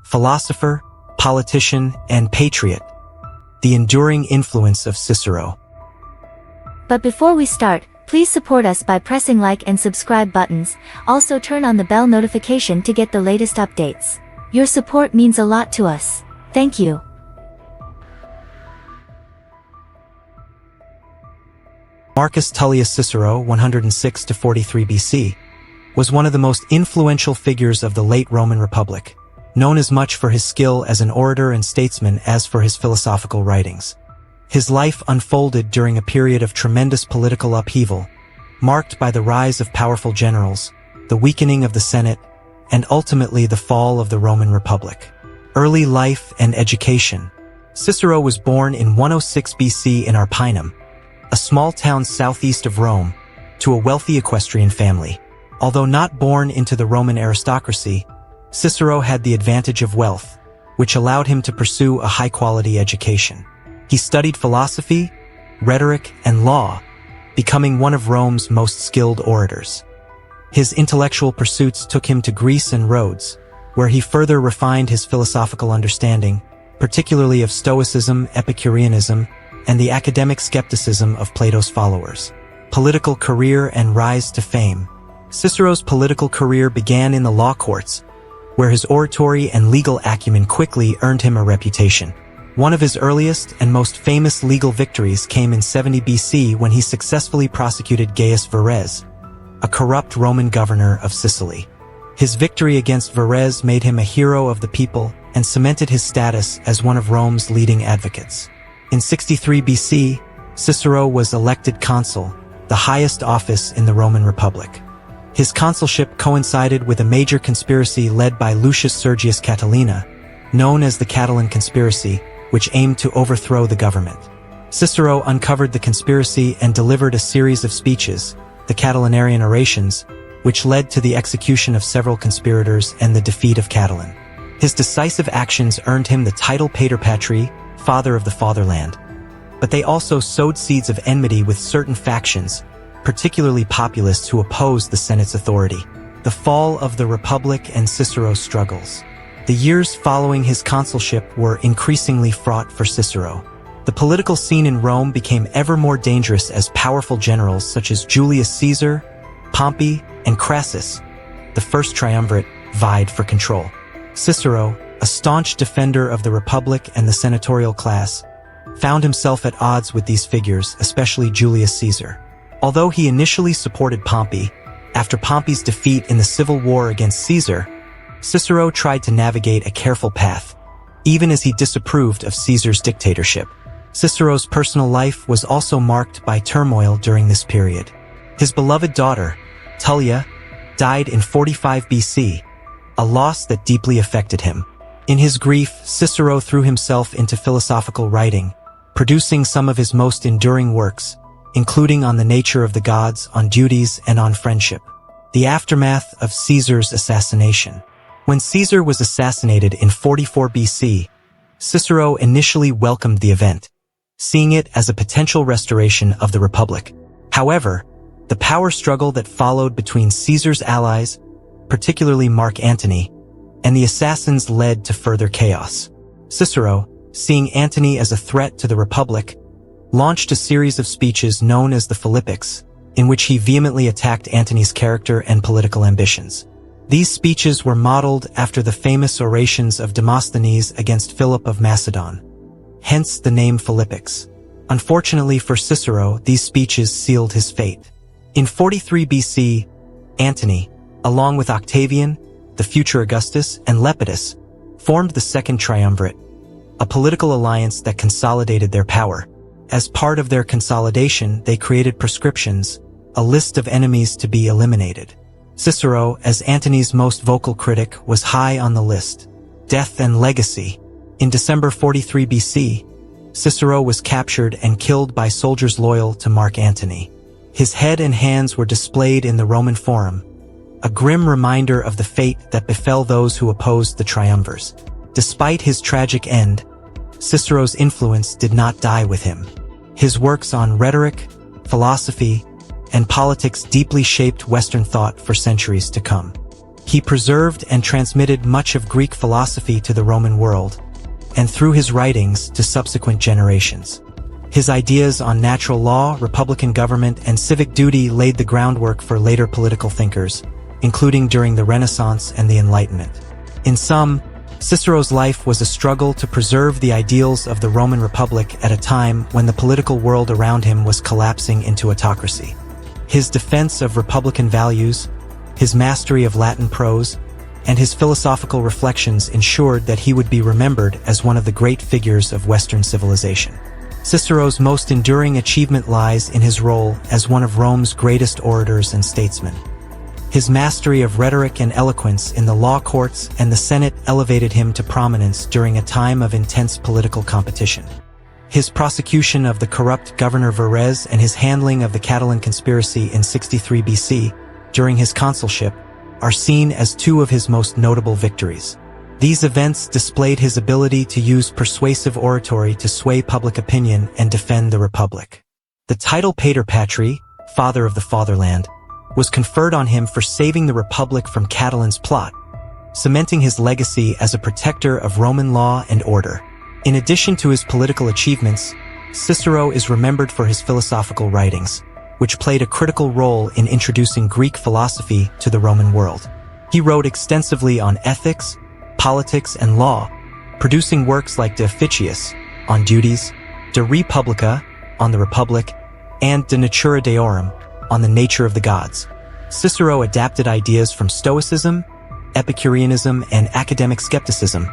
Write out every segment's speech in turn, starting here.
philosopher, politician, and patriot. The enduring influence of Cicero. But before we start, please support us by pressing like and subscribe buttons. Also turn on the bell notification to get the latest updates. Your support means a lot to us. Thank you. Marcus Tullius Cicero, 106 to 43 BC, was one of the most influential figures of the late Roman Republic, known as much for his skill as an orator and statesman as for his philosophical writings. His life unfolded during a period of tremendous political upheaval, marked by the rise of powerful generals, the weakening of the Senate, and ultimately the fall of the Roman Republic. Early life and education. Cicero was born in 106 BC in Arpinum, a small town southeast of Rome, to a wealthy equestrian family. Although not born into the Roman aristocracy, Cicero had the advantage of wealth, which allowed him to pursue a high-quality education. He studied philosophy, rhetoric, and law, becoming one of Rome's most skilled orators. His intellectual pursuits took him to Greece and Rhodes, where he further refined his philosophical understanding, particularly of Stoicism, Epicureanism, and the academic skepticism of Plato's followers. Political career and rise to fame. Cicero's political career began in the law courts, where his oratory and legal acumen quickly earned him a reputation. One of his earliest and most famous legal victories came in 70 BC when he successfully prosecuted Gaius Verres, a corrupt Roman governor of Sicily. His victory against Verres made him a hero of the people and cemented his status as one of Rome's leading advocates. In 63 BC, Cicero was elected consul, the highest office in the Roman Republic. His consulship coincided with a major conspiracy led by Lucius Sergius Catilina, known as the Catiline Conspiracy, which aimed to overthrow the government. Cicero uncovered the conspiracy and delivered a series of speeches, the Catilinarian orations, which led to the execution of several conspirators and the defeat of Catiline. His decisive actions earned him the title Pater Patri, Father of the Fatherland. But they also sowed seeds of enmity with certain factions, particularly populists who opposed the Senate's authority. The fall of the Republic and Cicero's struggles. The years following his consulship were increasingly fraught for Cicero. The political scene in Rome became ever more dangerous as powerful generals such as Julius Caesar, Pompey, and Crassus, the first triumvirate, vied for control. Cicero, a staunch defender of the Republic and the senatorial class, found himself at odds with these figures, especially Julius Caesar. Although he initially supported Pompey, after Pompey's defeat in the civil war against Caesar, Cicero tried to navigate a careful path, even as he disapproved of Caesar's dictatorship. Cicero's personal life was also marked by turmoil during this period. His beloved daughter, Tullia, died in 45 BC, a loss that deeply affected him. In his grief, Cicero threw himself into philosophical writing, producing some of his most enduring works, including On the Nature of the Gods, On Duties, and On Friendship. The aftermath of Caesar's assassination. When Caesar was assassinated in 44 BC, Cicero initially welcomed the event, seeing it as a potential restoration of the Republic. However, the power struggle that followed between Caesar's allies, particularly Mark Antony, and the assassins led to further chaos. Cicero, seeing Antony as a threat to the Republic, launched a series of speeches known as the Philippics, in which he vehemently attacked Antony's character and political ambitions. These speeches were modeled after the famous orations of Demosthenes against Philip of Macedon, hence the name Philippics. Unfortunately for Cicero, these speeches sealed his fate. In 43 BC, Antony, along with Octavian, the future Augustus, and Lepidus, formed the Second Triumvirate, a political alliance that consolidated their power. As part of their consolidation, they created proscriptions, a list of enemies to be eliminated. Cicero, as Antony's most vocal critic, was high on the list. Death and legacy. In December 43 BC, Cicero was captured and killed by soldiers loyal to Mark Antony. His head and hands were displayed in the Roman Forum, a grim reminder of the fate that befell those who opposed the triumvirs. Despite his tragic end, Cicero's influence did not die with him. His works on rhetoric, philosophy, and politics deeply shaped Western thought for centuries to come. He preserved and transmitted much of Greek philosophy to the Roman world, and through his writings to subsequent generations. His ideas on natural law, republican government, and civic duty laid the groundwork for later political thinkers, including during the Renaissance and the Enlightenment. In sum, Cicero's life was a struggle to preserve the ideals of the Roman Republic at a time when the political world around him was collapsing into autocracy. His defense of republican values, his mastery of Latin prose, and his philosophical reflections ensured that he would be remembered as one of the great figures of Western civilization. Cicero's most enduring achievement lies in his role as one of Rome's greatest orators and statesmen. His mastery of rhetoric and eloquence in the law courts and the Senate elevated him to prominence during a time of intense political competition. His prosecution of the corrupt governor Verres and his handling of the Catalan conspiracy in 63 BC, during his consulship, are seen as two of his most notable victories. These events displayed his ability to use persuasive oratory to sway public opinion and defend the Republic. The title Pater Patri, Father of the Fatherland, was conferred on him for saving the Republic from Catalan's plot, cementing his legacy as a protector of Roman law and order. In addition to his political achievements, Cicero is remembered for his philosophical writings, which played a critical role in introducing Greek philosophy to the Roman world. He wrote extensively on ethics, politics, and law, producing works like De Officiis, on duties, De Republica, on the Republic, and De Natura Deorum, on the nature of the gods. Cicero adapted ideas from Stoicism, Epicureanism, and academic skepticism,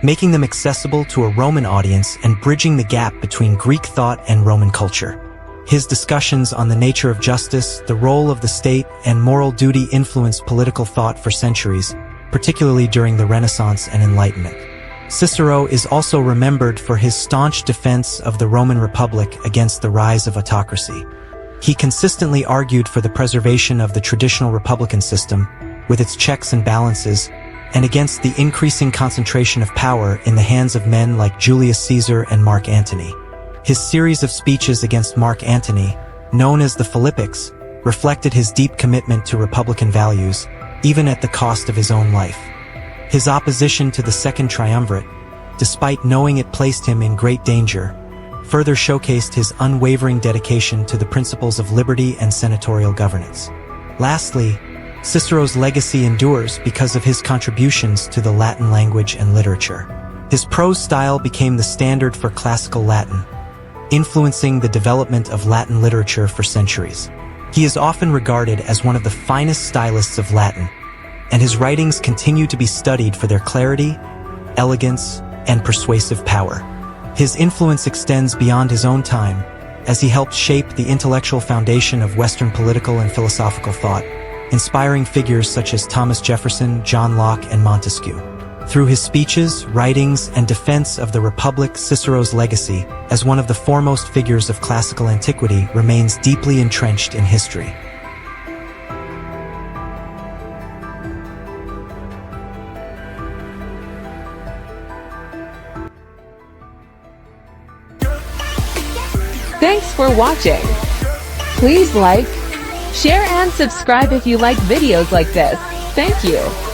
making them accessible to a Roman audience and bridging the gap between Greek thought and Roman culture. His discussions on the nature of justice, the role of the state, and moral duty influenced political thought for centuries, particularly during the Renaissance and Enlightenment. Cicero is also remembered for his staunch defense of the Roman Republic against the rise of autocracy. He consistently argued for the preservation of the traditional republican system, with its checks and balances, and against the increasing concentration of power in the hands of men like Julius Caesar and Mark Antony. His series of speeches against Mark Antony, known as the Philippics, reflected his deep commitment to republican values, even at the cost of his own life. His opposition to the Second Triumvirate, despite knowing it placed him in great danger, further showcased his unwavering dedication to the principles of liberty and senatorial governance. Lastly, Cicero's legacy endures because of his contributions to the Latin language and literature. His prose style became the standard for classical Latin, influencing the development of Latin literature for centuries. He is often regarded as one of the finest stylists of Latin, and his writings continue to be studied for their clarity, elegance, and persuasive power. His influence extends beyond his own time, as he helped shape the intellectual foundation of Western political and philosophical thought, inspiring figures such as Thomas Jefferson, John Locke, and Montesquieu. Through his speeches, writings, and defense of the Republic, Cicero's legacy, as one of the foremost figures of classical antiquity, remains deeply entrenched in history. Thanks for watching. Please like, share, and subscribe if you like videos like this. Thank you.